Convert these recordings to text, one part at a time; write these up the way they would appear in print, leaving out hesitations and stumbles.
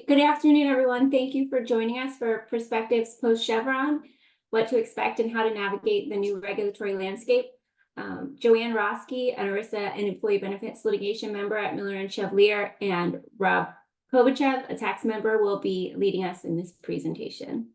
Good afternoon, everyone. Thank you for joining us for Perspectives Post-Chevron, what to expect and how to navigate the new regulatory landscape. Joanne Roskey, an ERISA and employee benefits litigation member at Miller and Chevalier, and Rob Kovacev, a tax member, will be leading us in this presentation.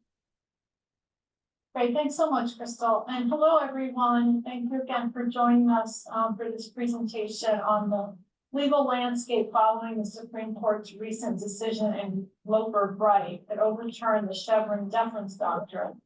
Great, thanks so much, Crystal. And hello, everyone. Thank you again for joining us for this presentation on the legal landscape following the Supreme Court's recent decision in Loper Bright that overturned the Chevron deference doctrine.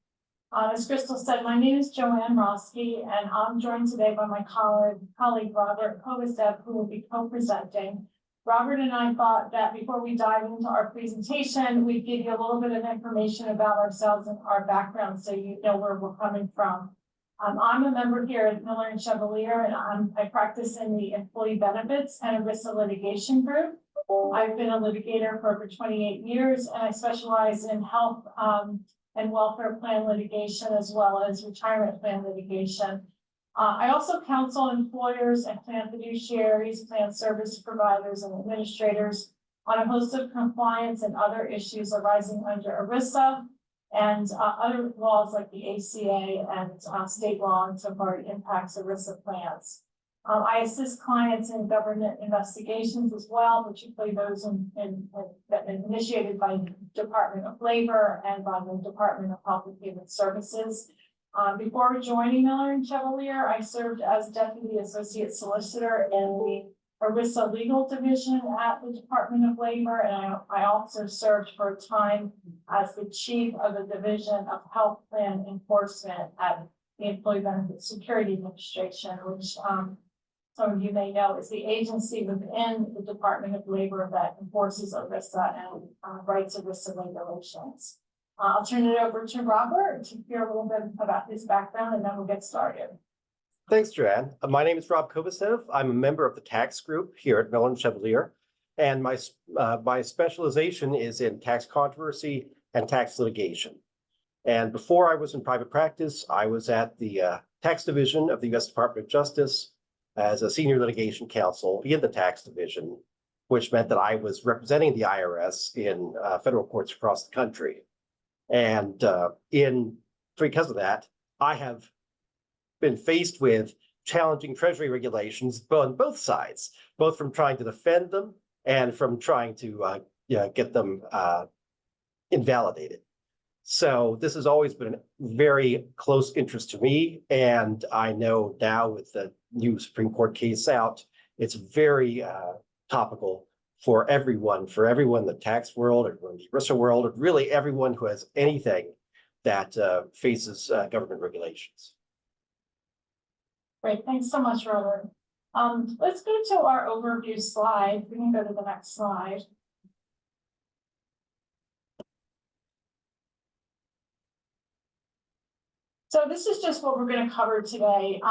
As Crystal said, my name is Joanne Roskey, and I'm joined today by my colleague Robert Kovacev, who will be co-presenting. Robert and I thought that before we dive into our presentation, we'd give you a little bit of information about ourselves and our background so you know where we're coming from. I'm a member here at Miller and Chevalier, and I practice in the employee benefits and ERISA litigation group. I've been a litigator for over 28 years, and I specialize in health and welfare plan litigation as well as retirement plan litigation. I also counsel employers and plan fiduciaries, plan service providers, and administrators on a host of compliance and other issues arising under ERISA and other laws like the ACA and state law insofar as it impacts ERISA plans. I assist clients in government investigations as well, particularly those that are initiated by the Department of Labor and by the Department of Health and Human Services. Before joining Miller and Chevalier, I served as Deputy Associate Solicitor in the ERISA Legal Division at the Department of Labor, and I also served for a time as the Chief of the Division of Health Plan Enforcement at the Employee Benefit Security Administration, which some of you may know is the agency within the Department of Labor that enforces ERISA and writes ERISA regulations. I'll turn it over to Robert to hear a little bit about his background, and then we'll get started. Thanks, Joanne. My name is Rob Kovacev. I'm a member of the tax group here at Miller and Chevalier, and my specialization is in tax controversy and tax litigation. And before I was in private practice, I was at the tax division of the U.S. Department of Justice as a senior litigation counsel in the tax division, which meant that I was representing the IRS in federal courts across the country. And because of that, I have been faced with challenging Treasury regulations on both sides, both from trying to defend them and from trying to get them invalidated. So this has always been a very close interest to me, and I know now with the new Supreme Court case out, it's very topical for everyone in the tax world or in the ERISA world, or really everyone who has anything that faces government regulations. Great, thanks so much, Robert. Let's go to our overview slide. We can go to the next slide. So this is just what we're going to cover today.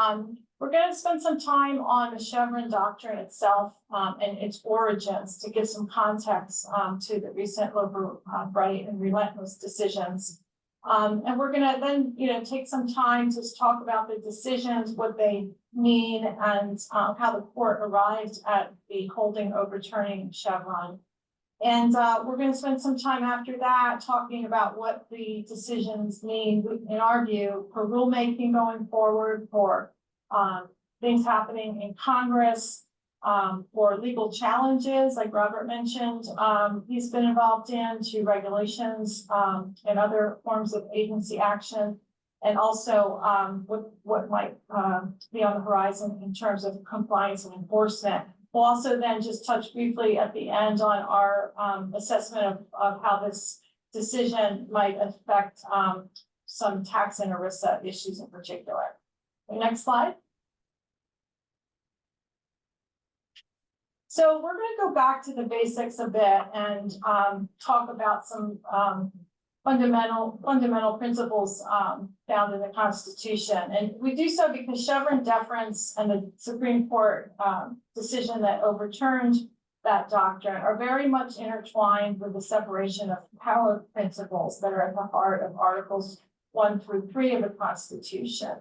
We're going to spend some time on the Chevron doctrine itself and its origins to give some context to the recent Loper Bright and Relentless decisions. And we're going to then, take some time to talk about the decisions, what they mean, and how the court arrived at the holding overturning Chevron. And we're going to spend some time after that talking about what the decisions mean, in our view, for rulemaking going forward, for things happening in Congress, for legal challenges, like Robert mentioned, he's been involved in, to regulations and other forms of agency action, and also what might be on the horizon in terms of compliance and enforcement. We'll also then just touch briefly at the end on our assessment of how this decision might affect some tax and ERISA issues in particular. The next slide. So we're going to go back to the basics a bit and talk about some fundamental principles found in the Constitution. And we do so because Chevron deference and the Supreme Court decision that overturned that doctrine are very much intertwined with the separation of power principles that are at the heart of Articles 1 through 3 of the Constitution.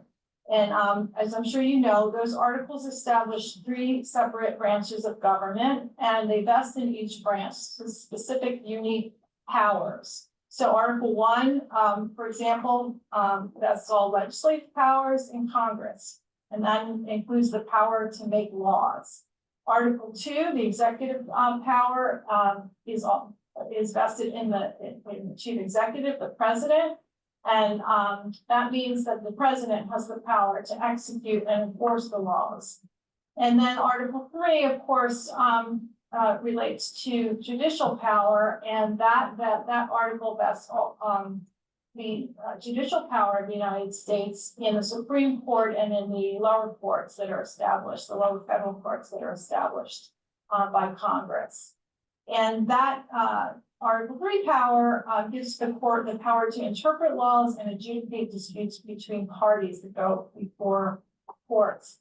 And as I'm sure you know, those articles establish 3 separate branches of government, and they vest in each branch specific unique powers. So Article 1, for example, that's all legislative powers in Congress, and that includes the power to make laws. Article 2, the executive power is vested in the chief executive, the president. And that means that the president has the power to execute and enforce the laws. And then Article 3, of course, relates to judicial power, and that article vests the judicial power of the United States in the Supreme Court and in the lower courts that are established, the lower federal courts that are established by Congress. And that Article 3 power gives the court the power to interpret laws and adjudicate disputes between parties that go before courts.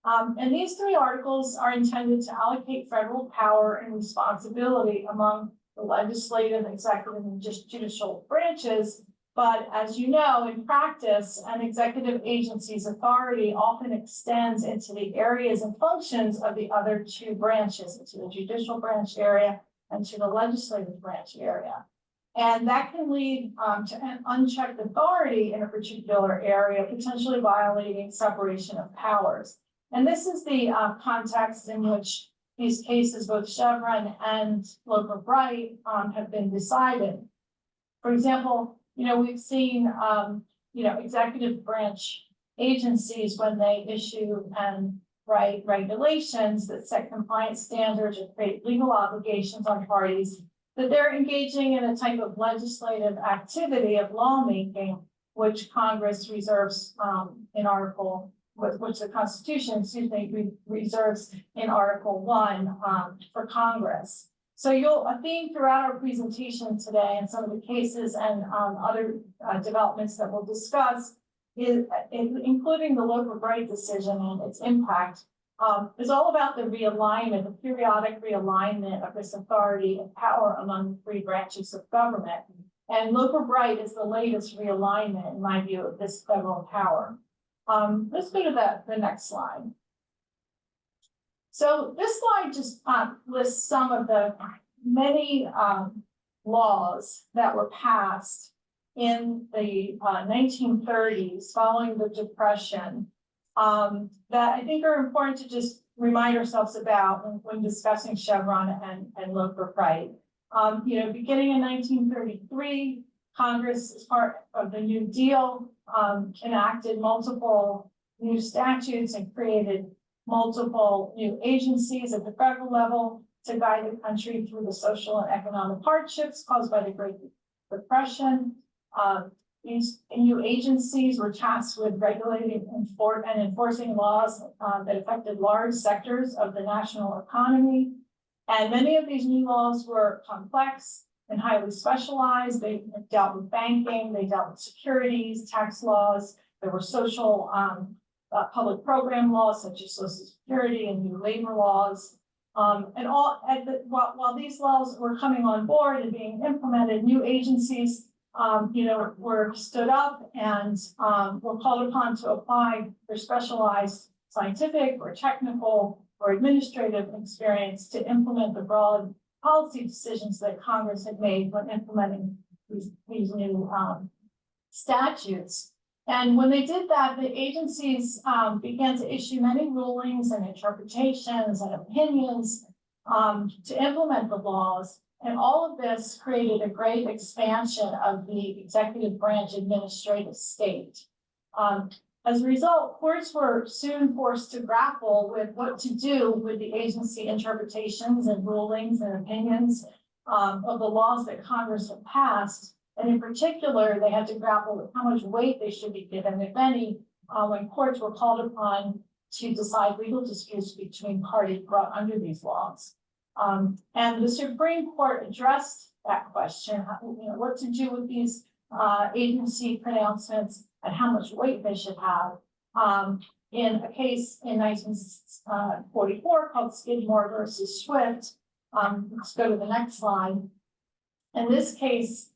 And these 3 articles are intended to allocate federal power and responsibility among the legislative, executive, and judicial branches. But as you know, in practice, an executive agency's authority often extends into the areas and functions of the other 2 branches, into the judicial branch area and to the legislative branch area. And that can lead to an unchecked authority in a particular area, potentially violating separation of powers. And this is the context in which these cases, both Chevron and Loper Bright, have been decided. For example, we've seen, executive branch agencies, when they issue and write regulations that set compliance standards or create legal obligations on parties, that they're engaging in a type of legislative activity of lawmaking, which Congress reserves which the Constitution, reserves in Article 1 for Congress. So a theme throughout our presentation today and some of the cases and other developments that we'll discuss is, including the Loper Bright decision and its impact, is all about the realignment, the periodic realignment of this authority and power among the 3 branches of government. And Loper Bright is the latest realignment, in my view, of this federal power. Let's go to the next slide. So this slide just lists some of the many laws that were passed in the 1930s following the Depression that I think are important to just remind ourselves about when discussing Chevron and Loper Bright. Beginning in 1933, Congress, as part of the New Deal, enacted multiple new statutes and created multiple new agencies at the federal level to guide the country through the social and economic hardships caused by the Great Depression. These new agencies were tasked with regulating and enforcing laws that affected large sectors of the national economy. And many of these new laws were complex and highly specialized. They dealt with banking, they dealt with securities, tax laws. There were social public program laws such as Social Security and new labor laws. While these laws were coming on board and being implemented, new agencies were stood up and were called upon to apply their specialized scientific or technical or administrative experience to implement the broad policy decisions that Congress had made when implementing these new statutes. And when they did that, the agencies began to issue many rulings and interpretations and opinions to implement the laws. And all of this created a great expansion of the executive branch administrative state. As a result, courts were soon forced to grapple with what to do with the agency interpretations and rulings and opinions of the laws that Congress had passed. And in particular, they had to grapple with how much weight they should be given, if any, when courts were called upon to decide legal disputes between parties brought under these laws. And the Supreme Court addressed that question, what to do with these agency pronouncements and how much weight they should have. In a case in 1944 called Skidmore versus Swift. Let's go to the next slide. And this case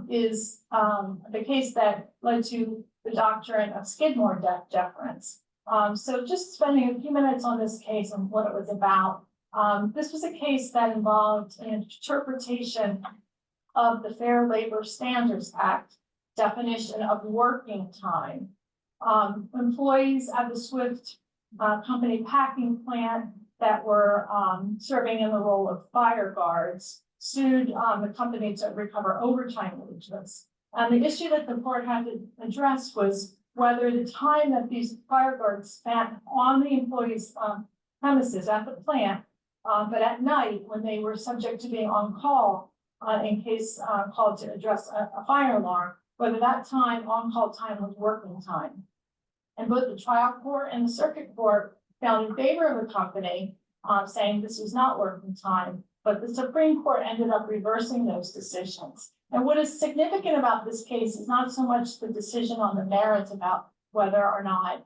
is the case that led to the doctrine of Skidmore deference. So just spending a few minutes on this case and what it was about. This was a case that involved an interpretation of the Fair Labor Standards Act definition of working time. Employees at the Swift company packing plant that were serving in the role of fire guards sued the company to recover overtime wages. And the issue that the court had to address was whether the time that these fire guards spent on the employees' premises at the plant, but at night when they were subject to being on call in case called to address a fire alarm, whether that time, on-call time, was working time. And both the trial court and the circuit court found in favor of the company, saying this was not working time, but the Supreme Court ended up reversing those decisions. And what is significant about this case is not so much the decision on the merits about whether or not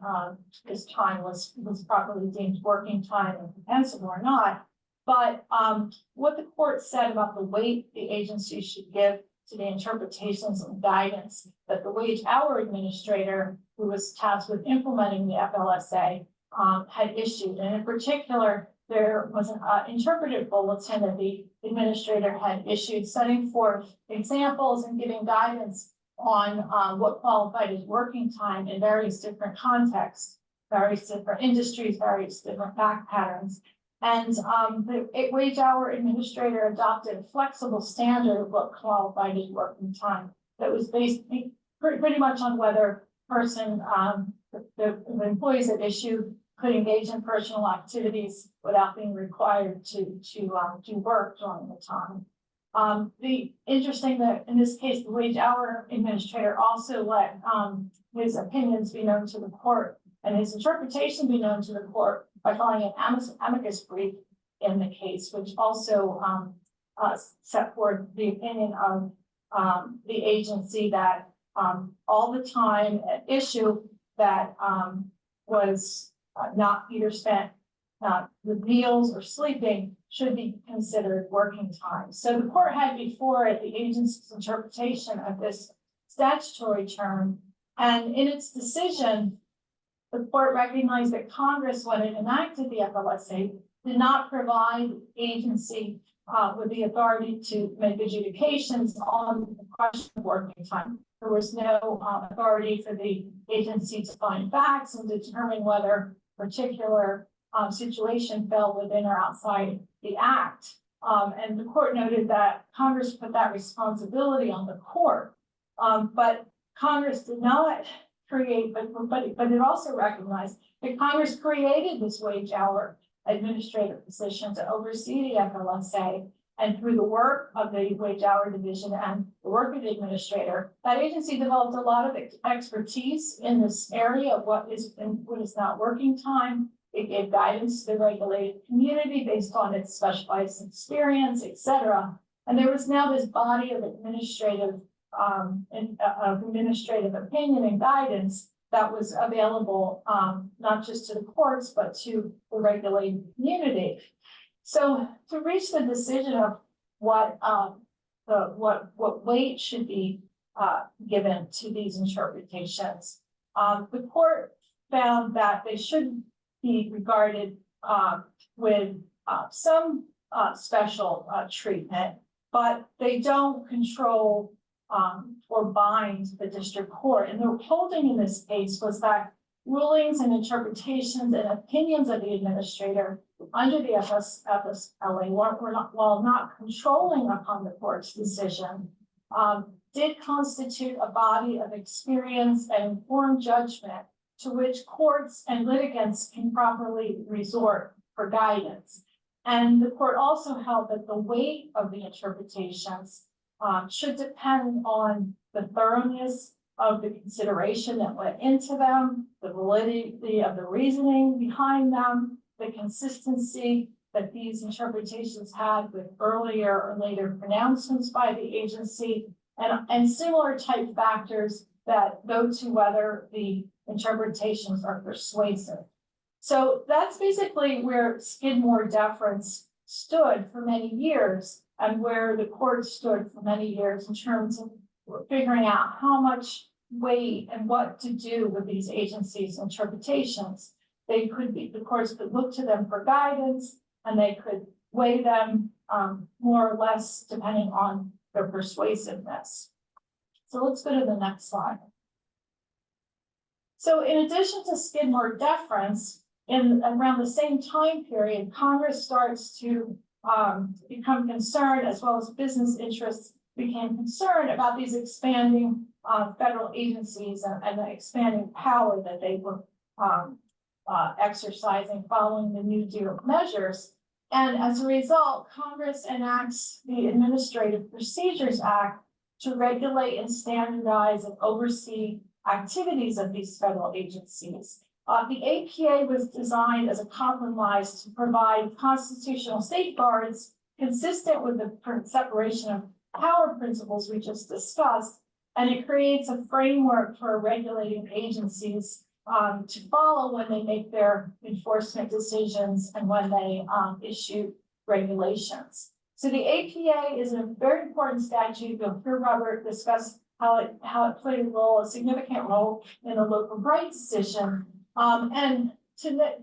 this time was properly deemed working time and compensable or not, but what the court said about the weight the agency should give to the interpretations and guidance that the wage hour administrator, who was tasked with implementing the FLSA, had issued. And in particular, there was an interpretive bulletin that the administrator had issued, setting forth examples and giving guidance on what qualified as working time in various different contexts, various different industries, various different fact patterns. And the wage hour administrator adopted a flexible standard of what qualified as working time that was based pretty much on whether person, the employees at issue could engage in personal activities without being required to do work during the time. The interesting that in this case, the wage hour administrator also let his opinions be known to the court and his interpretation be known to the court by filing an amicus brief in the case, which also set forth the opinion of the agency that all the time at issue that was not either spent with meals or sleeping should be considered working time. So the court had before it the agency's interpretation of this statutory term, and in its decision, the court recognized that Congress, when it enacted the FLSA, did not provide agency with the authority to make adjudications on the question of working time. There was no authority for the agency to find facts and determine whether a particular situation fell within or outside the act. And the court noted that Congress put that responsibility on the court, but Congress did not create, but it also recognized that Congress created this wage hour administrative position to oversee the FLSA, and through the work of the wage hour division and the work of the administrator, that agency developed a lot of expertise in this area of what is not working time. It gave guidance to the regulated community based on its specialized experience, et cetera. And there was now this body of administrative opinion and guidance that was available not just to the courts, but to the regulated community. So to reach the decision of what weight should be given to these interpretations, the court found that they should be regarded with some special treatment, but they don't control or bind the district court. And the holding in this case was that rulings and interpretations and opinions of the administrator under the FSLA, while not controlling upon the court's decision, did constitute a body of experience and informed judgment to which courts and litigants can properly resort for guidance. And the court also held that the weight of the interpretations should depend on the thoroughness of the consideration that went into them, the validity of the reasoning behind them, the consistency that these interpretations had with earlier or later pronouncements by the agency, and similar type factors that go to whether the interpretations are persuasive. So that's basically where Skidmore deference stood for many years, and where the court stood for many years in terms of figuring out how much weight and what to do with these agencies' interpretations. They could be, the courts could look to them for guidance, and they could weigh them more or less depending on their persuasiveness. So let's go to the next slide. So in addition to Skidmore deference, in around the same time period, Congress starts to become concerned, as well as business interests became concerned about these expanding federal agencies and the expanding power that they were exercising following the New Deal measures. And as a result, Congress enacts the Administrative Procedures Act to regulate and standardize and oversee activities of these federal agencies. The APA was designed as a compromise to provide constitutional safeguards consistent with the separation of power principles we just discussed, and it creates a framework for regulating agencies to follow when they make their enforcement decisions and when they issue regulations. So the APA is a very important statute. You'll hear Robert discuss how it played a significant role in the Loper Bright decision. And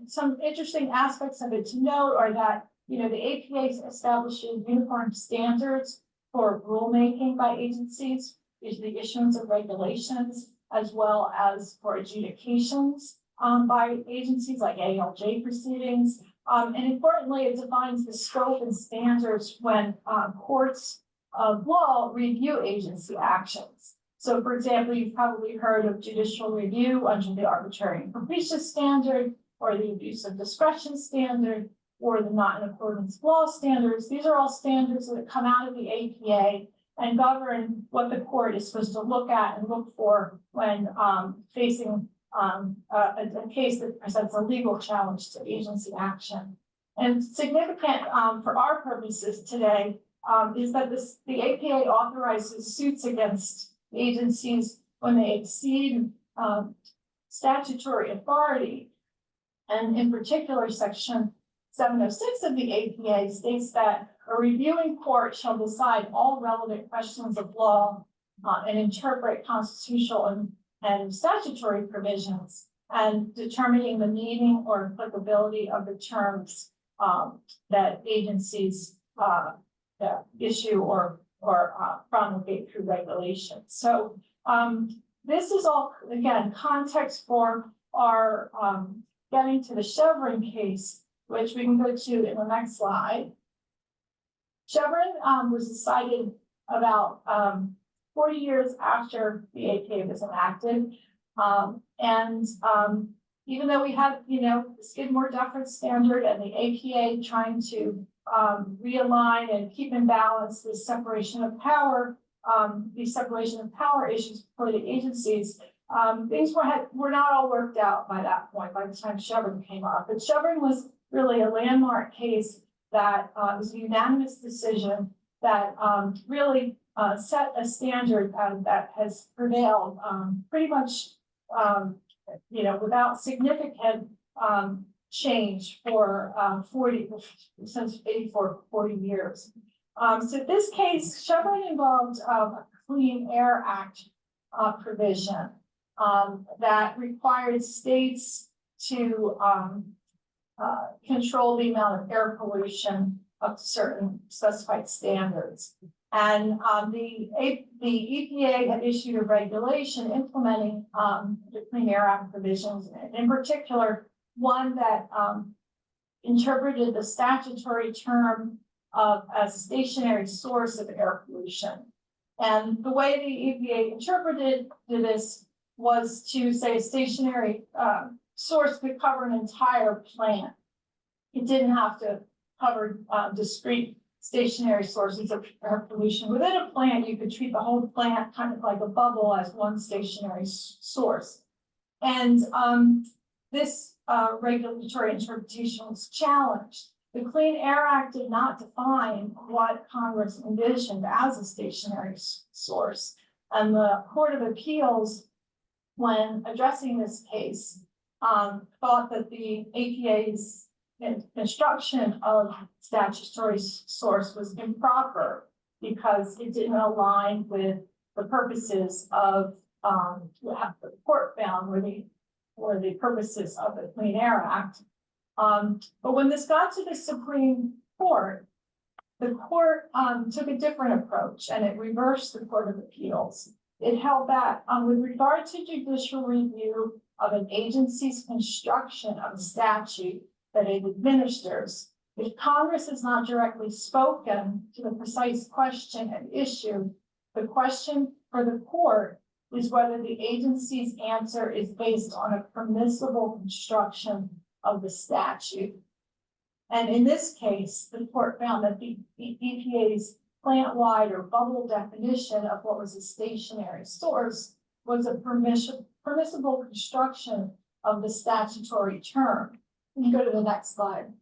some interesting aspects of it to note are that, the APA establishes uniform standards for rulemaking by agencies, the issuance of regulations, as well as for adjudications by agencies like ALJ proceedings. And importantly, it defines the scope and standards when courts of law review agency actions. So, for example, you've probably heard of judicial review under the arbitrary and capricious standard, or the abuse of discretion standard, or the not in accordance with law standards. These are all standards that come out of the APA and govern what the court is supposed to look at and look for when facing a case that presents a legal challenge to agency action. And significant for our purposes today is that the APA authorizes suits against agencies when they exceed statutory authority. And in particular, Section 706 of the APA states that a reviewing court shall decide all relevant questions of law and interpret constitutional and statutory provisions, and determining the meaning or applicability of the terms that agencies issue or promulgate through regulation. So this is all, again, context for our getting to the Chevron case, which we can go to in the next slide. Chevron was decided about 40 years after the APA was enacted. Even though we had, the Skidmore deference standard and the APA trying to realign and keep in balance the separation of power, these separation of power issues for the agencies, things were not all worked out by that point, by the time Chevron came up. But Chevron was really a landmark case that was a unanimous decision that really set a standard that has prevailed pretty much, without significant change for 40 years. So this case, Chevron involved a Clean Air Act provision that required states to control the amount of air pollution up to certain specified standards. And the EPA had issued a regulation implementing the Clean Air Act provisions, in particular, one that interpreted the statutory term of a stationary source of air pollution. And the way the EPA interpreted this was to say a stationary source could cover an entire plant. It didn't have to cover discrete stationary sources of air pollution. Within a plant, you could treat the whole plant kind of like a bubble as one stationary source. And this regulatory interpretation was challenged. The Clean Air Act did not define what Congress envisioned as a stationary source. And the Court of Appeals, when addressing this case, thought that the APA's construction of statutory source was improper because it didn't align with the purposes of the court found were the purposes of the Clean Air Act. But when this got to the Supreme Court, the court took a different approach and it reversed the Court of Appeals. It held that with regard to judicial review of an agency's construction of a statute that it administers, if Congress has not directly spoken to the precise question at issue, the question for the court is whether the agency's answer is based on a permissible construction of the statute. And in this case, the court found that the EPA's plant-wide or bubble definition of what was a stationary source was a permissible construction of the statutory term. You can go to the next slide.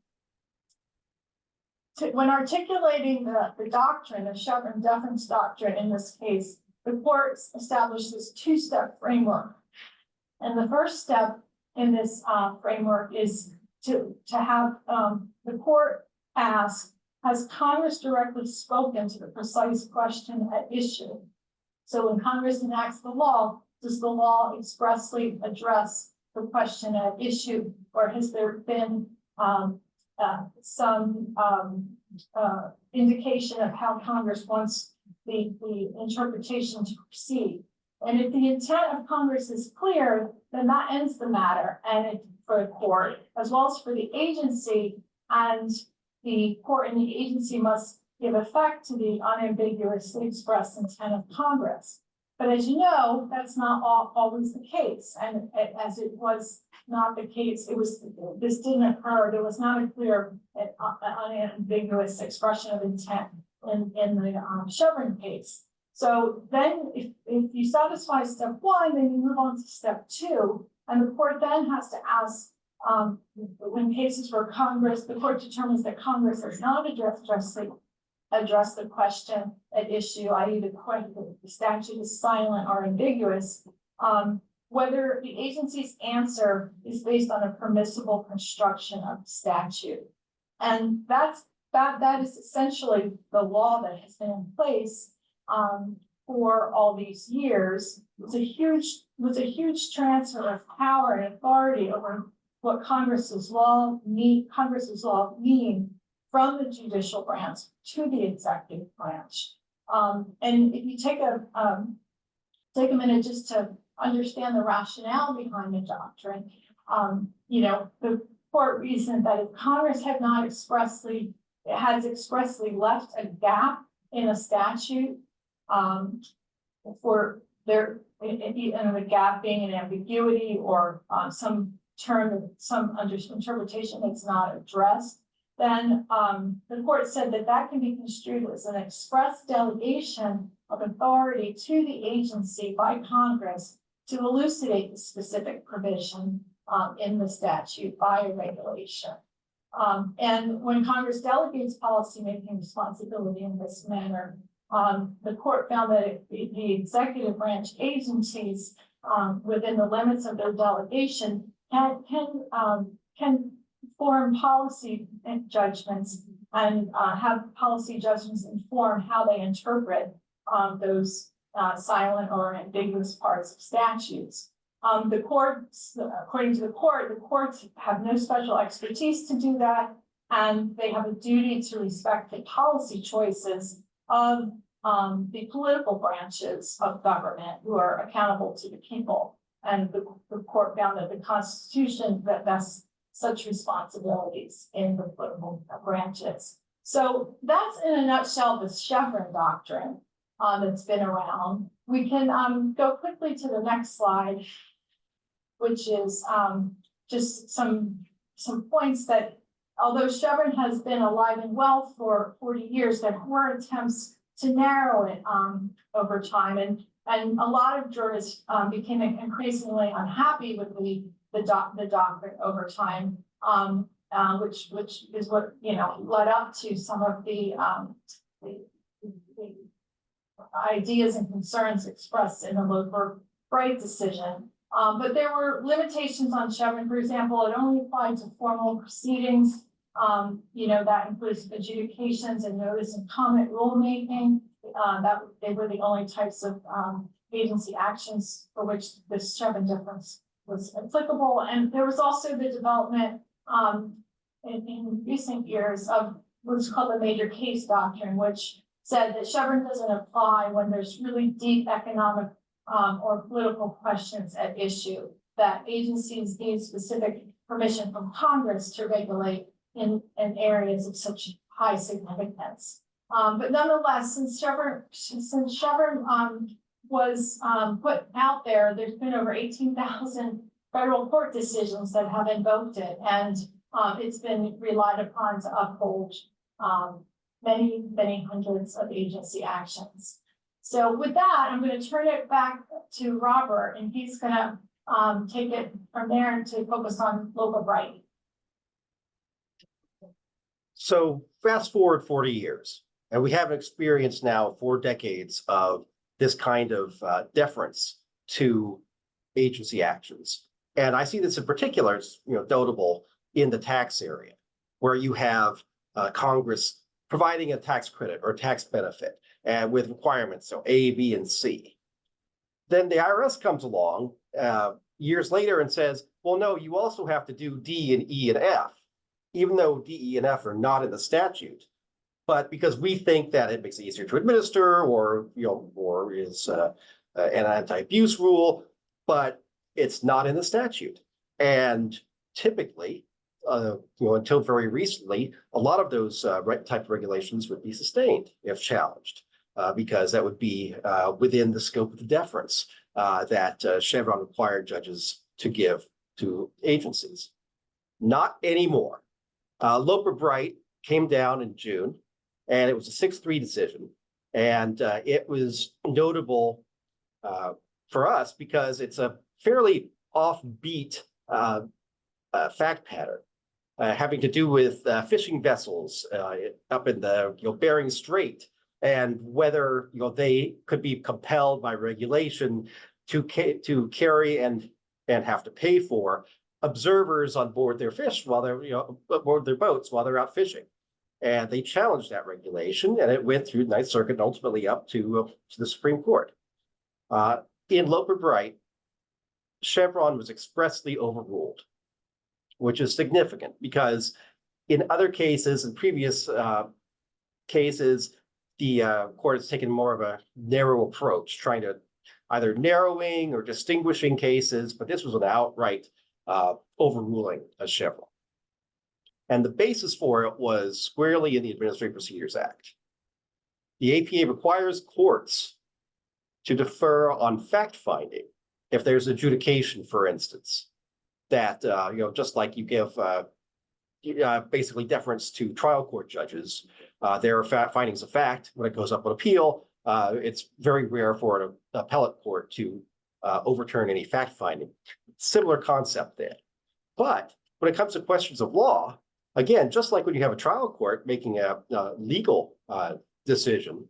When articulating the doctrine, the Chevron deference doctrine in this case, the court established this two-step framework. And the first step in this framework is to have the court ask, has Congress directly spoken to the precise question at issue? So when Congress enacts the law, does the law expressly address the question at issue, or has there been some indication of how Congress wants the interpretation to proceed? And if the intent of Congress is clear, then that ends the matter, and for the court, as well as for the agency, and the court and the agency must give effect to the unambiguously expressed intent of Congress. But as you know, that's not always the case, and as it was not the case, this didn't occur. There was not a clear, unambiguous expression of intent in the Chevron case. So then, if you satisfy step one, then you move on to step two, and the court then has to ask, in cases where the court determines that Congress has not addressed the question at issue, i.e. the statute is silent or ambiguous, whether the agency's answer is based on a permissible construction of the statute. And that is essentially the law that has been in place for all these years. It was a huge transfer of power and authority over what Congress's law mean from the judicial branch to the executive branch. And if you take a minute just to understand the rationale behind the doctrine, the court reasoned that if Congress had not expressly left a gap in a statute, for there, and the gap being an ambiguity or some term, some interpretation that's not addressed, then the court said that can be construed as an express delegation of authority to the agency by Congress to elucidate the specific provision in the statute by a regulation. And when Congress delegates policymaking responsibility in this manner, the court found that the executive branch agencies, within the limits of their delegation, can form policy judgments and have policy judgments inform how they interpret those silent or ambiguous parts of statutes. The courts, according to the courts have no special expertise to do that, and they have a duty to respect the policy choices of the political branches of government who are accountable to the people. And the court found that the Constitution vests such responsibilities in the political branches. So that's in a nutshell the Chevron doctrine that's been around. We can go quickly to the next slide, which is just some points that, although Chevron has been alive and well for 40 years, there were attempts to narrow it over time, and a lot of jurists became increasingly unhappy with the doctrine over time, which is what led up to some of the ideas and concerns expressed in the Loper Bright decision. But there were limitations on Chevron. For example, it only applied to formal proceedings. That includes adjudications and notice and comment rulemaking. That they were the only types of agency actions for which this Chevron difference was applicable. And there was also the development in recent years of what's called the major case doctrine, which said that Chevron doesn't apply when there's really deep economic or political questions at issue, that agencies need specific permission from Congress to regulate in areas of such high significance. But nonetheless, since Chevron was put out there, there's been over 18,000 federal court decisions that have invoked it, and it's been relied upon to uphold many hundreds of agency actions. So with that, I'm going to turn it back to Robert, and he's going to take it from there to focus on Loper Bright. So fast forward 40 years, and we have experienced now 4 decades of this kind of deference to agency actions. And I see this in particular, notable in the tax area, where you have Congress providing a tax credit or tax benefit and with requirements, so A, B, and C. Then the IRS comes along years later and says, well, no, you also have to do D and E and F, even though D, E, and F are not in the statute. But because we think that it makes it easier to administer, or is an anti-abuse rule, but it's not in the statute. And typically, until very recently, a lot of those type of regulations would be sustained if challenged, because that would be within the scope of the deference that Chevron required judges to give to agencies. Not anymore. Loper Bright came down in June, and it was a 6-3 decision. And it was notable for us because it's a fairly offbeat fact pattern having to do with fishing vessels up in the Bering Strait, and whether they could be compelled by regulation to carry and have to pay for observers on board their fish while they're aboard their boats while they're out fishing. And they challenged that regulation, and it went through the Ninth Circuit and ultimately up to the Supreme Court. In Loper Bright, Chevron was expressly overruled, which is significant because in other cases, in previous cases, the court has taken more of a narrow approach, trying to either narrowing or distinguishing cases, but this was an outright overruling of Chevron. And the basis for it was squarely in the Administrative Procedures Act. The APA requires courts to defer on fact-finding if there's adjudication, for instance, that, just like you give basically deference to trial court judges, there are findings of fact. When it goes up on appeal, it's very rare for an appellate court to overturn any fact-finding. Similar concept there. But when it comes to questions of law, again, just like when you have a trial court making a legal decision,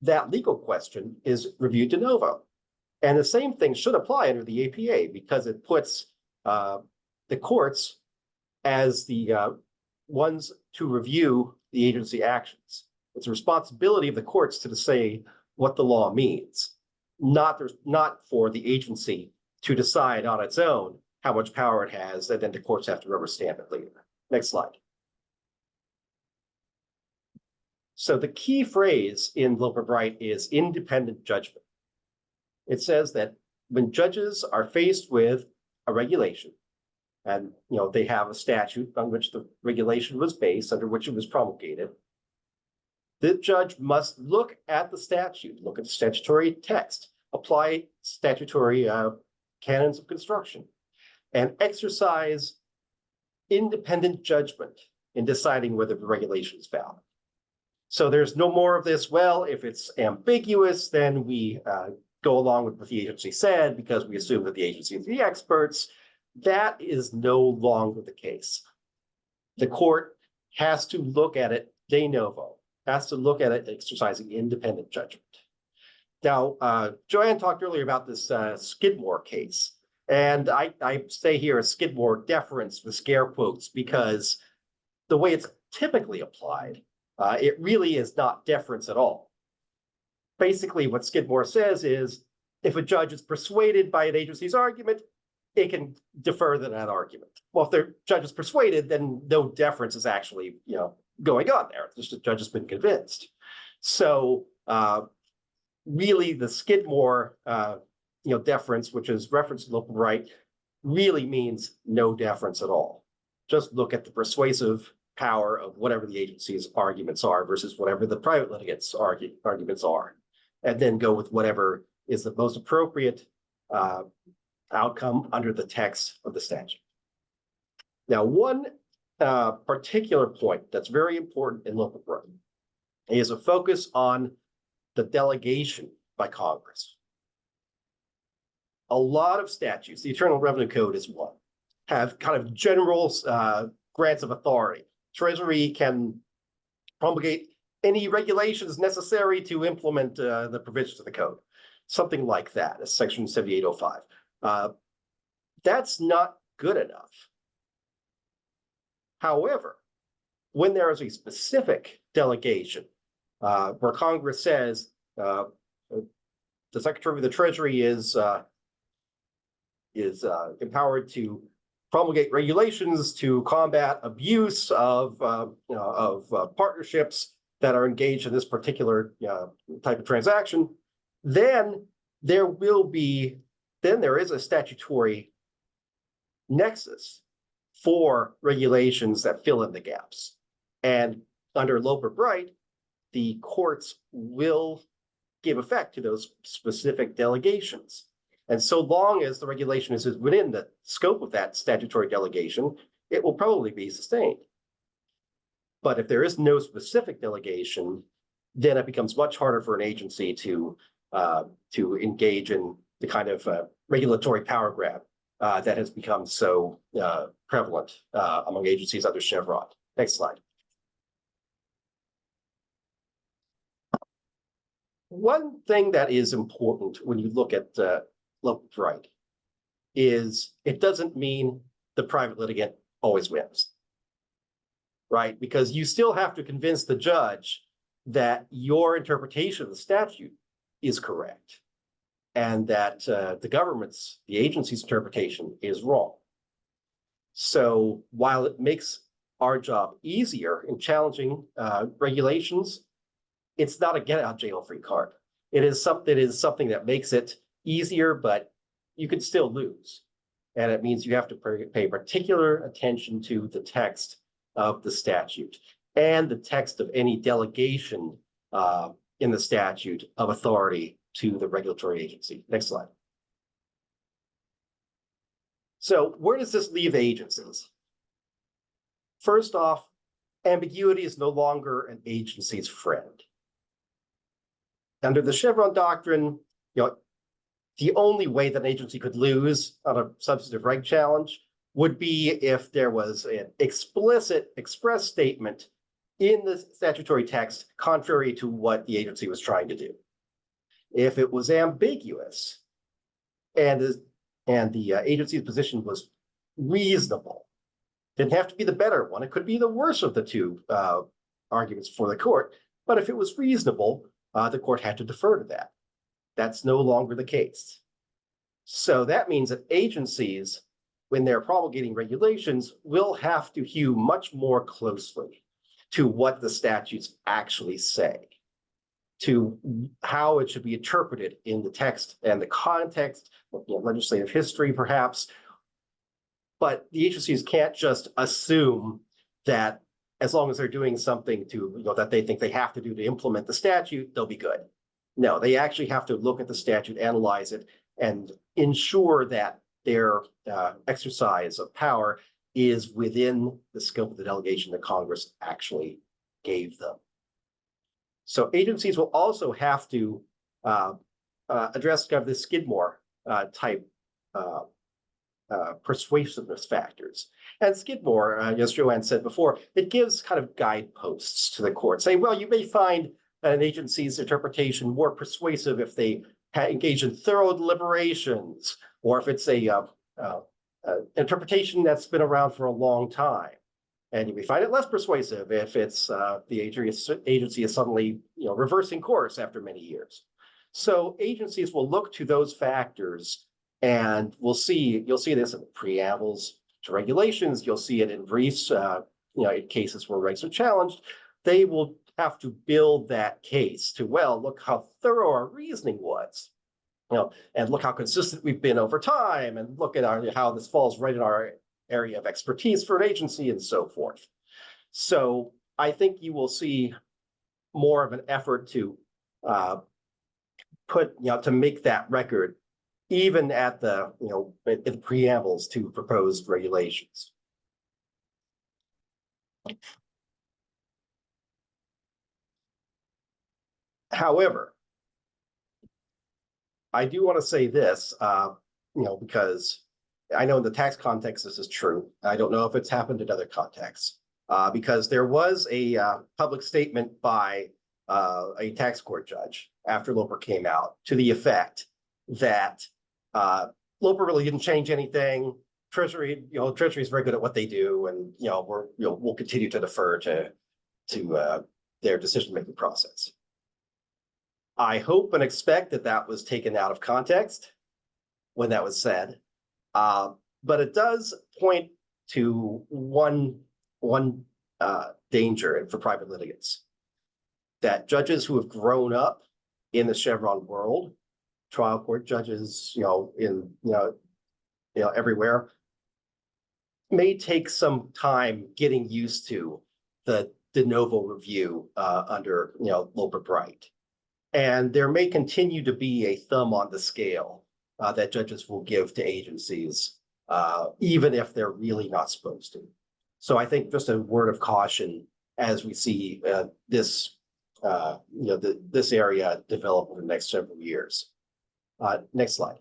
that legal question is reviewed de novo. And the same thing should apply under the APA because it puts the courts as the ones to review the agency actions. It's a responsibility of the courts to say what the law means, not for the agency to decide on its own how much power it has, and then the courts have to rubber stamp it later. Next slide. So the key phrase in Loper Bright is independent judgment. It says that when judges are faced with a regulation, and they have a statute on which the regulation was based, under which it was promulgated, the judge must look at the statute, look at the statutory text, apply statutory canons of construction, and exercise independent judgment in deciding whether the regulation is valid. So there's no more of this, well, if it's ambiguous, then we go along with what the agency said because we assume that the agency is the experts. That is no longer the case. The court has to look at it de novo, has to look at it exercising independent judgment. Now, Joanne talked earlier about this Skidmore case. And I say here a Skidmore deference with scare quotes because the way it's typically applied, it really is not deference at all. Basically, what Skidmore says is if a judge is persuaded by an agency's argument, it can defer to that argument. Well, if the judge is persuaded, then no deference is actually, going on there. Just the judge has been convinced. So really the Skidmore, deference, which is referenced in Loper Bright, really means no deference at all. Just look at the persuasive power of whatever the agency's arguments are versus whatever the private litigants' arguments are, and then go with whatever is the most appropriate outcome under the text of the statute. Now, one particular point that's very important in Loper Bright is a focus on the delegation by Congress. A lot of statutes, the Internal Revenue Code is one, have kind of general grants of authority. Treasury can promulgate any regulations necessary to implement the provisions of the code, something like that, as Section 7805. That's not good enough. However, when there is a specific delegation where Congress says the Secretary of the Treasury is empowered to promulgate regulations to combat abuse of partnerships that are engaged in this particular type of transaction, then there is a statutory nexus for regulations that fill in the gaps. And under Loper Bright, the courts will give effect to those specific delegations. And so long as the regulation is within the scope of that statutory delegation, it will probably be sustained. But if there is no specific delegation, then it becomes much harder for an agency to engage in the kind of regulatory power grab that has become so prevalent among agencies under Chevron. Next slide. One thing that is important when you look at Loper Bright is it doesn't mean the private litigant always wins, right? Because you still have to convince the judge that your interpretation of the statute is correct and that the agency's interpretation is wrong. So while it makes our job easier in challenging regulations, it's not a get out jail free card. It is something that makes it easier, but you could still lose. And it means you have to pay particular attention to the text of the statute and the text of any delegation in the statute of authority to the regulatory agency. Next slide. So where does this leave agencies? First off, ambiguity is no longer an agency's friend. Under the Chevron doctrine, the only way that an agency could lose on a substantive reg challenge would be if there was an explicit express statement in the statutory text contrary to what the agency was trying to do. If it was ambiguous and the agency's position was reasonable, didn't have to be the better one, it could be the worse of the two arguments for the court, but if it was reasonable, the court had to defer to that. That's no longer the case. So that means that agencies, when they're promulgating regulations, will have to hew much more closely to what the statutes actually say, to how it should be interpreted in the text and the context, legislative history perhaps. But the agencies can't just assume that as long as they're doing something that they think they have to do to implement the statute, they'll be good. No, they actually have to look at the statute, analyze it, and ensure that their exercise of power is within the scope of the delegation that Congress actually gave them. So agencies will also have to address kind of the Skidmore type persuasiveness factors. And Skidmore, as Joanne said before, it gives kind of guideposts to the court, saying, well, you may find an agency's interpretation more persuasive if they engage in thorough deliberations, or if it's a interpretation that's been around for a long time. And you may find it less persuasive if it's the agency is suddenly reversing course after many years. So agencies will look to those factors, and you'll see this in the preambles to regulations. You'll see it in briefs, in cases where regs are challenged. They will have to build that case to, well, look how thorough our reasoning was, and look how consistent we've been over time, and look at how this falls right in our area of expertise for an agency and so forth. So I think you will see more of an effort to to make that record even at the, in the preambles to proposed regulations. However, I do want to say this, because I know in the tax context this is true. I don't know if it's happened in other contexts, because there was a public statement by a tax court judge after Loper came out to the effect that Loper really didn't change anything. Treasury is very good at what they do, and we'll continue to defer to their decision-making process. I hope and expect that that was taken out of context when that was said, but it does point to one danger for private litigants, that judges who have grown up in the Chevron world, trial court judges, everywhere, may take some time getting used to the de novo review under Loper Bright. And there may continue to be a thumb on the scale that judges will give to agencies, even if they're really not supposed to. So I think just a word of caution as we see this area develop over the next several years. Next slide.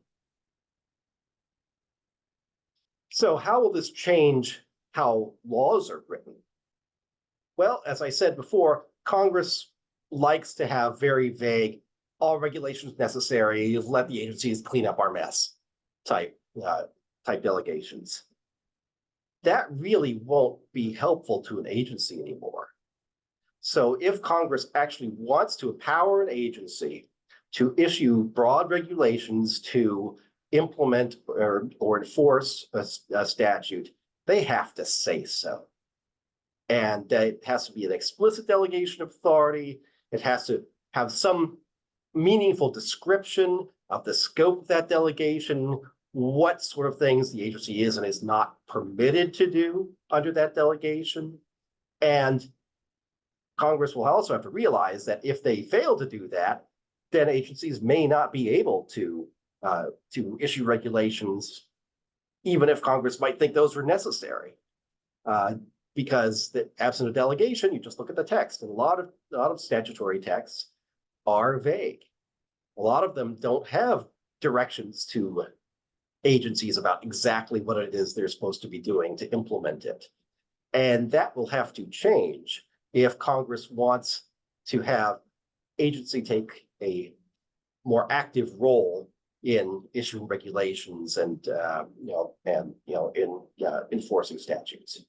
So how will this change how laws are written? Well, as I said before, Congress likes to have very vague, all regulations necessary, let the agencies clean up our mess type delegations. That really won't be helpful to an agency anymore. So if Congress actually wants to empower an agency to issue broad regulations to implement or enforce a statute, they have to say so. And it has to be an explicit delegation of authority. It has to have some meaningful description of the scope of that delegation, what sort of things the agency is and is not permitted to do under that delegation. And Congress will also have to realize that if they fail to do that, then agencies may not be able to issue regulations, even if Congress might think those were necessary. Because absent a delegation, you just look at the text, and a lot of statutory texts are vague. A lot of them don't have directions to agencies about exactly what it is they're supposed to be doing to implement it. And that will have to change if Congress wants to have agency take a more active role in issuing regulations and enforcing statutes.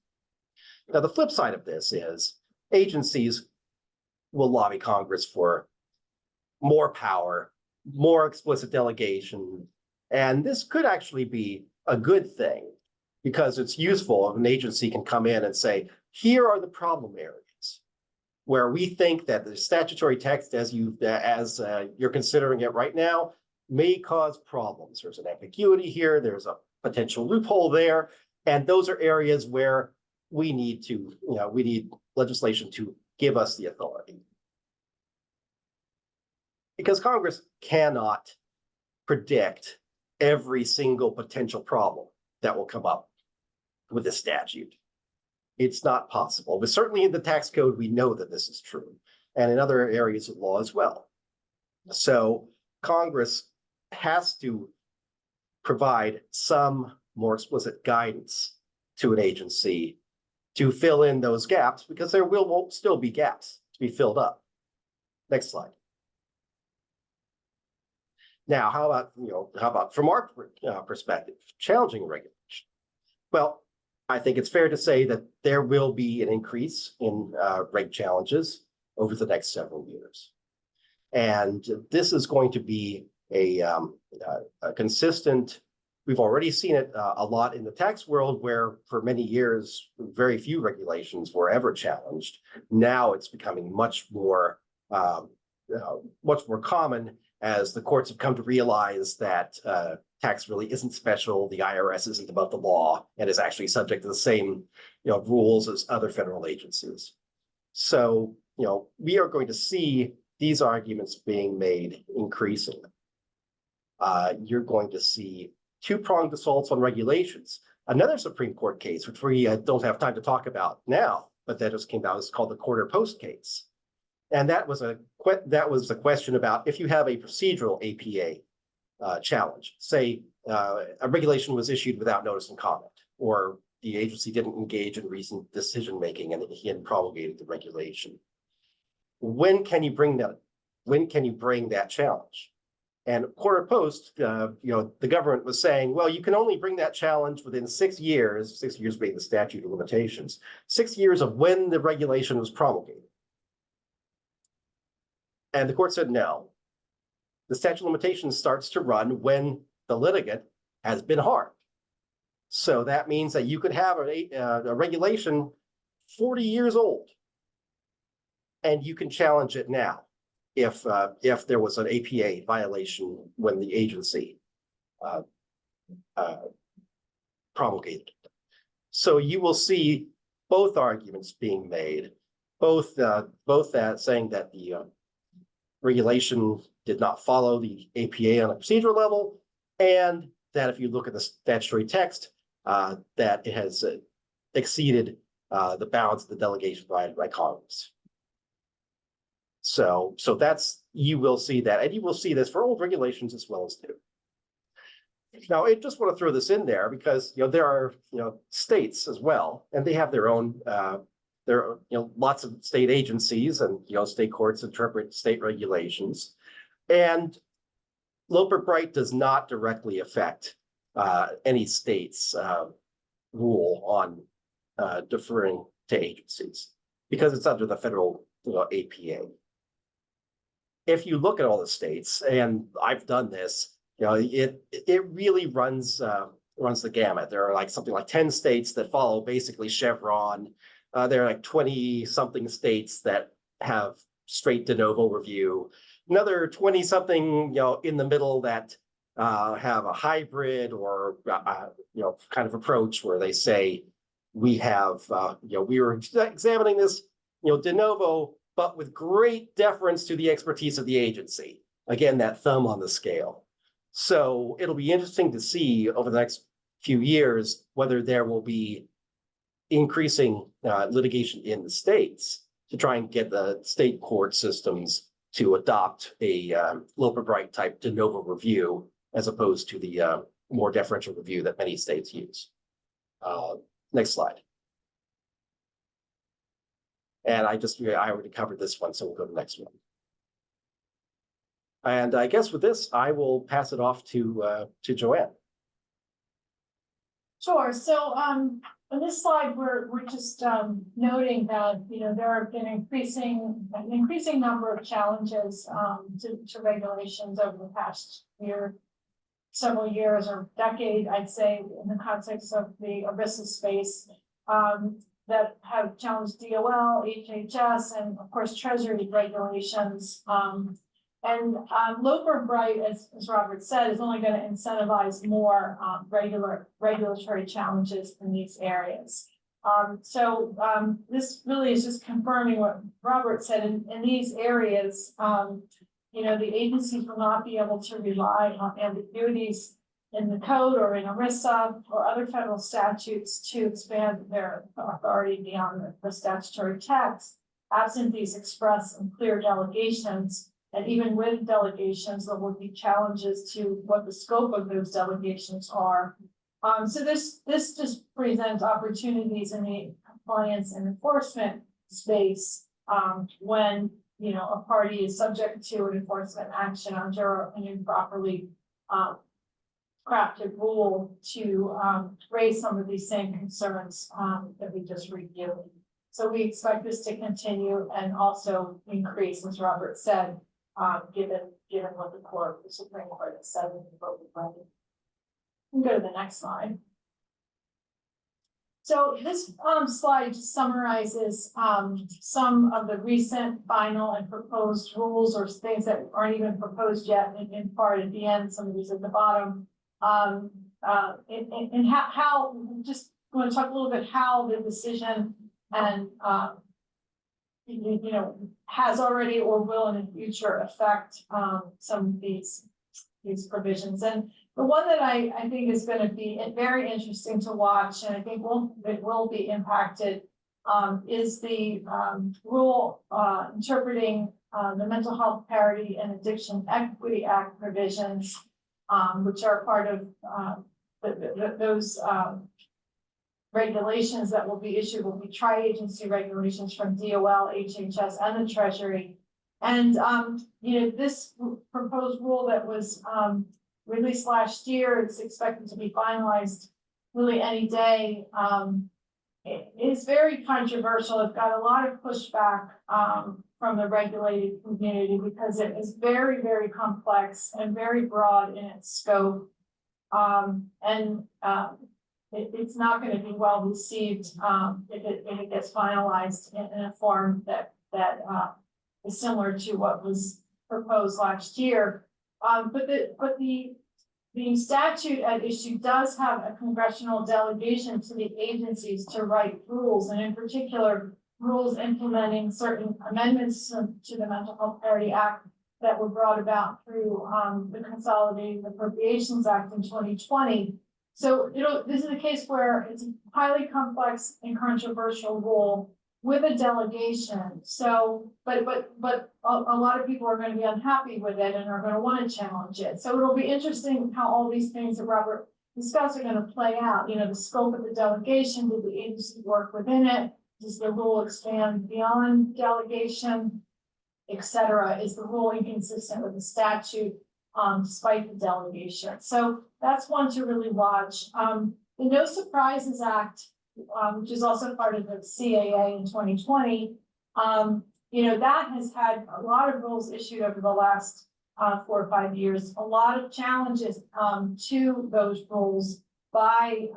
Now, the flip side of this is agencies will lobby Congress for more power, more explicit delegation, and this could actually be a good thing because it's useful if an agency can come in and say, here are the problem areas where we think that the statutory text as you're considering it right now may cause problems. There's an ambiguity here, there's a potential loophole there, and those are areas where we need legislation to give us the authority. Because Congress cannot predict every single potential problem that will come up with a statute. It's not possible, but certainly in the tax code, we know that this is true, and in other areas of law as well. So Congress has to provide some more explicit guidance to an agency to fill in those gaps, because there will still be gaps to be filled up. Next slide. Now, how about from our perspective, challenging regulation? Well, I think it's fair to say that there will be an increase in reg challenges over the next several years. And this is going to be a consistent. We've already seen it a lot in the tax world, where for many years, very few regulations were ever challenged. Now it's becoming much more common as the courts have come to realize that tax really isn't special. The IRS isn't above the law and is actually subject to the same rules as other federal agencies. So we are going to see these arguments being made increasingly. You're going to see two-pronged assaults on regulations. Another Supreme Court case, which we don't have time to talk about now, but that just came out, is called the Quarter Post case. And that was a question about if you have a procedural APA challenge, say a regulation was issued without notice and comment, or the agency didn't engage in recent decision-making and he had promulgated the regulation. When can you bring that? When can you bring that challenge? And Quarter Post, the government was saying, well, you can only bring that challenge within 6 years, 6 years being the statute of limitations, 6 years of when the regulation was promulgated. And the court said, no, the statute of limitations starts to run when the litigant has been harmed. So that means that you could have a regulation 40 years old, and you can challenge it now if there was an APA violation when the agency promulgated it. So you will see both arguments being made, both that saying that the regulation did not follow the APA on a procedural level, and that if you look at the statutory text, that it has exceeded the bounds of the delegation provided by Congress. So that's, you will see that, and you will see this for old regulations as well as new. Now, I just want to throw this in there because there are states as well, and they have their own. There are lots of state agencies, and state courts interpret state regulations, and Loper Bright does not directly affect any state's rule on deferring to agencies because it's under the federal APA. If you look at all the states, and I've done this, it really runs the gamut. There are something like 10 states that follow basically Chevron. There are 20-something states that have straight de novo review. Another 20-something, in the middle that have a hybrid or kind of approach where they say we have we were examining this de novo, but with great deference to the expertise of the agency. Again, that thumb on the scale. So it'll be interesting to see over the next few years whether there will be increasing litigation in the states to try and get the state court systems to adopt a Loper Bright type de novo review as opposed to the more deferential review that many states use. Next slide. And I already covered this one, so we'll go to the next one. And I guess with this, I will pass it off to Joanne. Sure. So on this slide, we're just noting that there have been an increasing number of challenges to regulations over the past several years or decade, I'd say, in the context of the ERISA space. That have challenged DOL, HHS, and of course Treasury regulations. And Loper Bright, as Robert said, is only going to incentivize more regulatory challenges in these areas. This really is just confirming what Robert said. In these areas, the agencies will not be able to rely on ambiguities in the code or in ERISA or other federal statutes to expand their authority beyond the statutory text, absent these express and clear delegations. And even with delegations, there will be challenges to what the scope of those delegations are. So this just presents opportunities in the compliance and enforcement space when a party is subject to an enforcement action under an improperly crafted rule to raise some of these same concerns that we just reviewed. So we expect this to continue and also increase, as Robert said, given what the Supreme Court has said in the Loper Bright. We can go to the next slide. So this slide just summarizes some of the recent final and proposed rules or things that aren't even proposed yet in part at the end, some of these at the bottom. And how just want to talk a little bit how the decision and has already or will in the future affect some of these provisions. And the one that I think is going to be very interesting to watch, and I think it will be impacted, is the rule interpreting the Mental Health Parity and Addiction Equity Act provisions, which are part of those regulations that will be issued will be tri-agency regulations from DOL, HHS, and the Treasury. And this proposed rule that was released last year, it's expected to be finalized really any day. It is very controversial. It's got a lot of pushback from the regulated community because it is very, very complex and very broad in its scope. It's not going to be well received if it gets finalized in a form that is similar to what was proposed last year. But the statute at issue does have a congressional delegation to the agencies to write rules, and in particular, rules implementing certain amendments to the Mental Health Parity Act that were brought about through the Consolidated Appropriations Act in 2020. So this is a case where it's a highly complex and controversial rule with a delegation. So, but a lot of people are going to be unhappy with it and are going to want to challenge it. So it'll be interesting how all these things that Robert discussed are going to play out. The scope of the delegation, did the agency work within it? Does the rule expand beyond delegation, et cetera? Is the rule inconsistent with the statute despite the delegation? So that's one to really watch. The No Surprises Act, which is also part of the CAA in 2020, that has had a lot of rules issued over the last 4 or 5 years, a lot of challenges to those rules by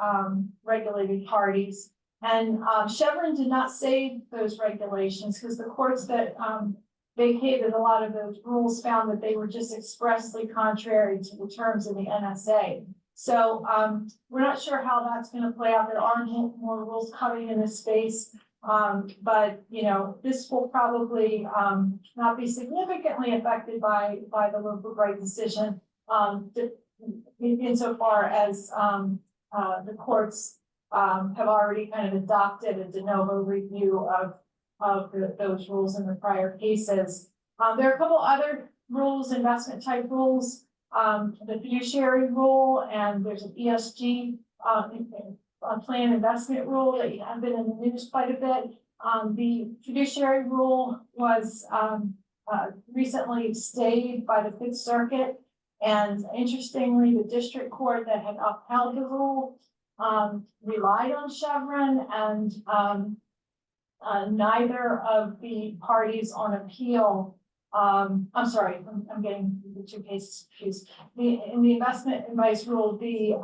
regulated parties. And Chevron did not save those regulations because the courts that vacated a lot of those rules found that they were just expressly contrary to the terms of the NSA. So we're not sure how that's going to play out. There are more rules coming in this space, but this will probably not be significantly affected by the Loper Bright decision, insofar as the courts have already kind of adopted a de novo review of those rules in the prior cases. There are a couple other rules, investment type rules. The fiduciary rule, and there's an ESG plan investment rule that have been in the news quite a bit. The fiduciary rule was recently stayed by the Fifth Circuit, and interestingly, the district court that had upheld the rule relied on Chevron, and neither of the parties on appeal. I'm sorry, I'm getting the two cases confused. In the investment advice rule, the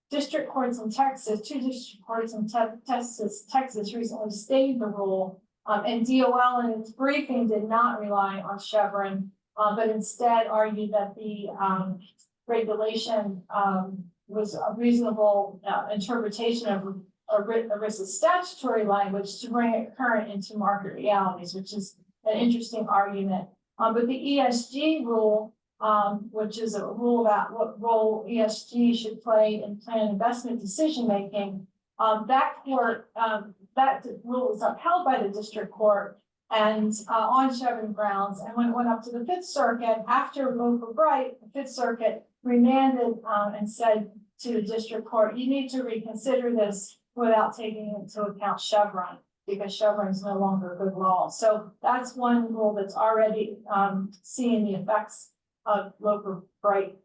district courts in Texas, two district courts in Texas recently stayed the rule, and DOL in its briefing did not rely on Chevron, but instead argued that the regulation was a reasonable interpretation of ERISA statutory language to bring it current into market realities, which is an interesting argument. But the ESG rule, which is a rule about what role ESG should play in plan investment decision making, that rule was upheld by the district court and on Chevron grounds. And when it went up to the Fifth Circuit after Loper Bright, the Fifth Circuit remanded and said to the district court, you need to reconsider this without taking into account Chevron, because Chevron is no longer a good law. So that's one rule that's already seeing the effects of Loper Bright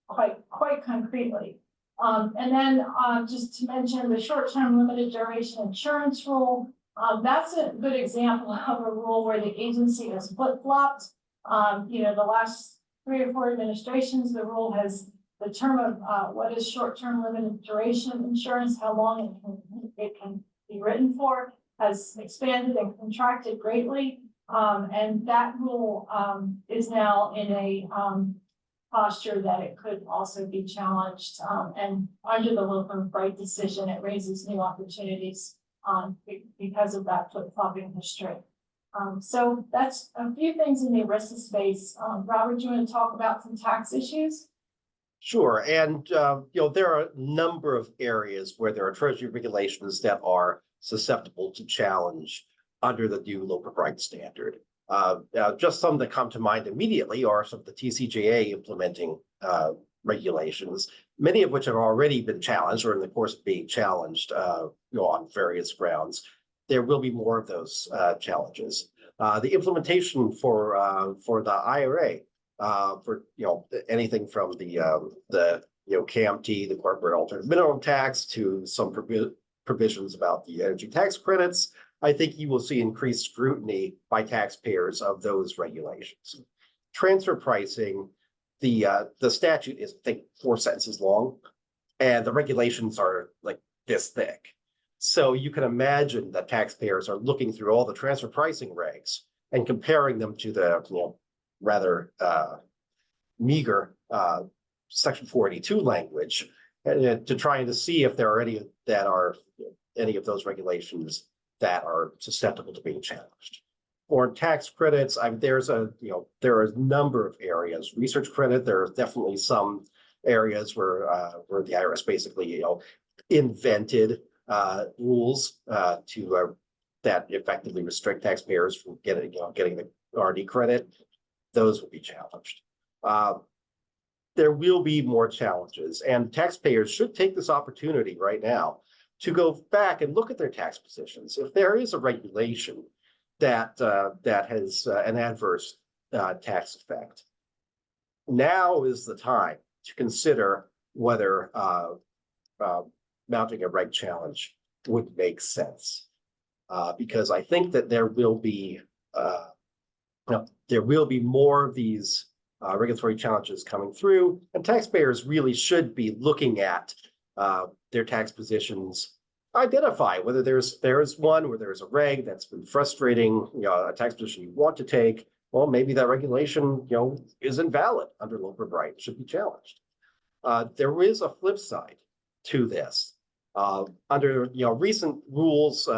quite concretely. And then just to mention the short-term limited duration insurance rule, that's a good example of a rule where the agency has flip-flopped The last 3 or 4 administrations, the rule has the term of what is short-term limited duration of insurance, how long it can be written for, has expanded and contracted greatly. And that rule is now in a posture that it could also be challenged. And under the Loper Bright decision, it raises new opportunities because of that flip-flopping history. So that's a few things in the ERISA space. Robert, do you want to talk about some tax issues? Sure, and there are a number of areas where there are Treasury regulations that are susceptible to challenge under the new Loper Bright standard. Just some that come to mind immediately are some of the TCJA implementing regulations, many of which have already been challenged or in the course of being challenged on various grounds. There will be more of those challenges. The implementation for the IRA, for anything from the KMT, the corporate alternative minimum tax, to some provisions about the energy tax credits. I think you will see increased scrutiny by taxpayers of those regulations. Transfer pricing, the statute is, I think, 4 sentences long, and the regulations are like this thick. So you can imagine that taxpayers are looking through all the transfer pricing regs and comparing them to the rather meager Section 482 language to trying to see if there are any that are any of those regulations that are susceptible to being challenged. For tax credits, there are a number of areas. Research credit, there are definitely some areas where the IRS basically invented rules that effectively restrict taxpayers from getting the R&D credit. Those will be challenged. There will be more challenges, and taxpayers should take this opportunity right now to go back and look at their tax positions. If there is a regulation that has an adverse tax effect, now is the time to consider whether mounting a reg challenge would make sense, because I think that there will be more of these regulatory challenges coming through, and taxpayers really should be looking at their tax positions, identify whether there's one where there's a reg that's been frustrating, a tax position you want to take. Well, maybe that regulation, isn't valid under Loper Bright, should be challenged. There is a flip side to this. Under recent rules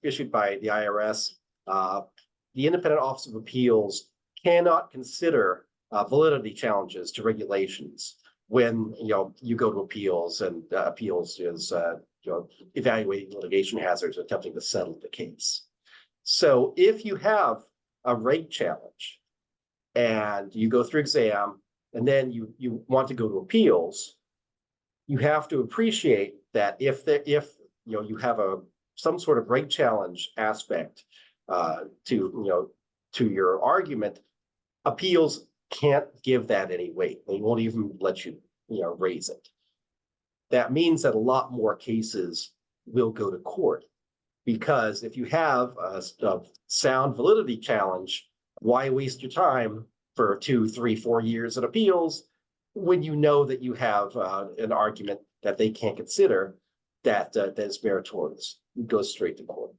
issued by the IRS, the Independent Office of Appeals cannot consider validity challenges to regulations when you go to appeals, and appeals is evaluating litigation hazards, attempting to settle the case. So if you have a reg challenge and you go through exam and then you want to go to appeals, you have to appreciate that if you have some sort of reg challenge aspect to your argument, appeals can't give that any weight. They won't even let you raise it. That means that a lot more cases will go to court, because if you have a sound validity challenge, why waste your time for 2, 3, 4 years at appeals when you know that you have an argument that they can't consider that is meritorious? It goes straight to court.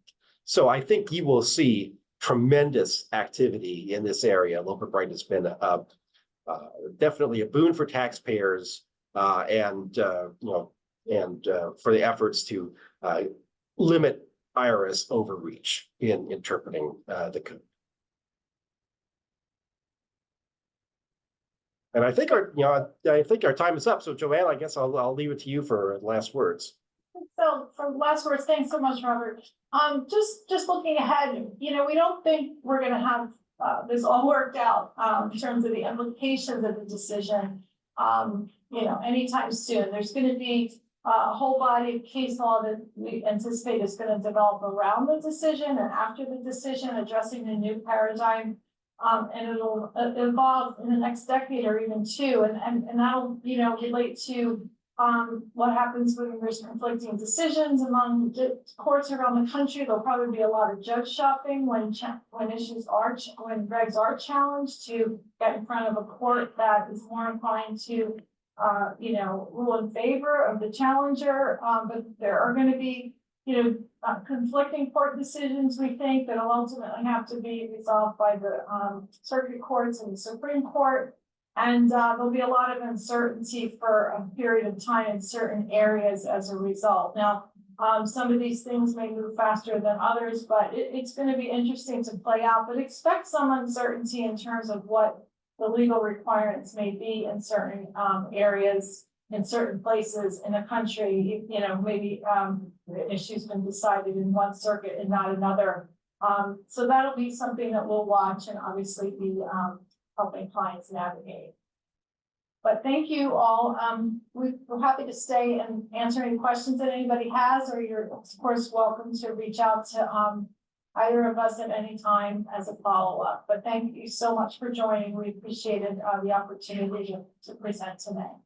So I think you will see tremendous activity in this area. Loper Bright has been definitely a boon for taxpayers, and for the efforts to limit IRS overreach in interpreting the code. And I think our time is up. So Joanne, I guess I'll leave it to you for last words. So for last words, thanks so much, Robert. Just looking ahead, we don't think we're going to have this all worked out in terms of the implications of the decision, anytime soon. There's going to be a whole body of case law that we anticipate is going to develop around the decision and after the decision, addressing the new paradigm. And it'll evolve in the next decade or even 2, and that'll relate to what happens when there's conflicting decisions among the courts around the country. There'll probably be a lot of judge shopping when regs are challenged to get in front of a court that is more inclined to, rule in favor of the challenger. But there are going to be, conflicting court decisions, we think, that will ultimately have to be resolved by the circuit courts and the Supreme Court. And there'll be a lot of uncertainty for a period of time in certain areas as a result. Now, some of these things may move faster than others, but it's going to be interesting to play out. But expect some uncertainty in terms of what the legal requirements may be in certain areas, in certain places in the country. Maybe the issue's been decided in one circuit and not another. So that'll be something that we'll watch and obviously be helping clients navigate. But thank you all. We're happy to stay and answer any questions that anybody has, or you're of course welcome to reach out to either of us at any time as a follow-up. But thank you so much for joining. We appreciated the opportunity to present tonight.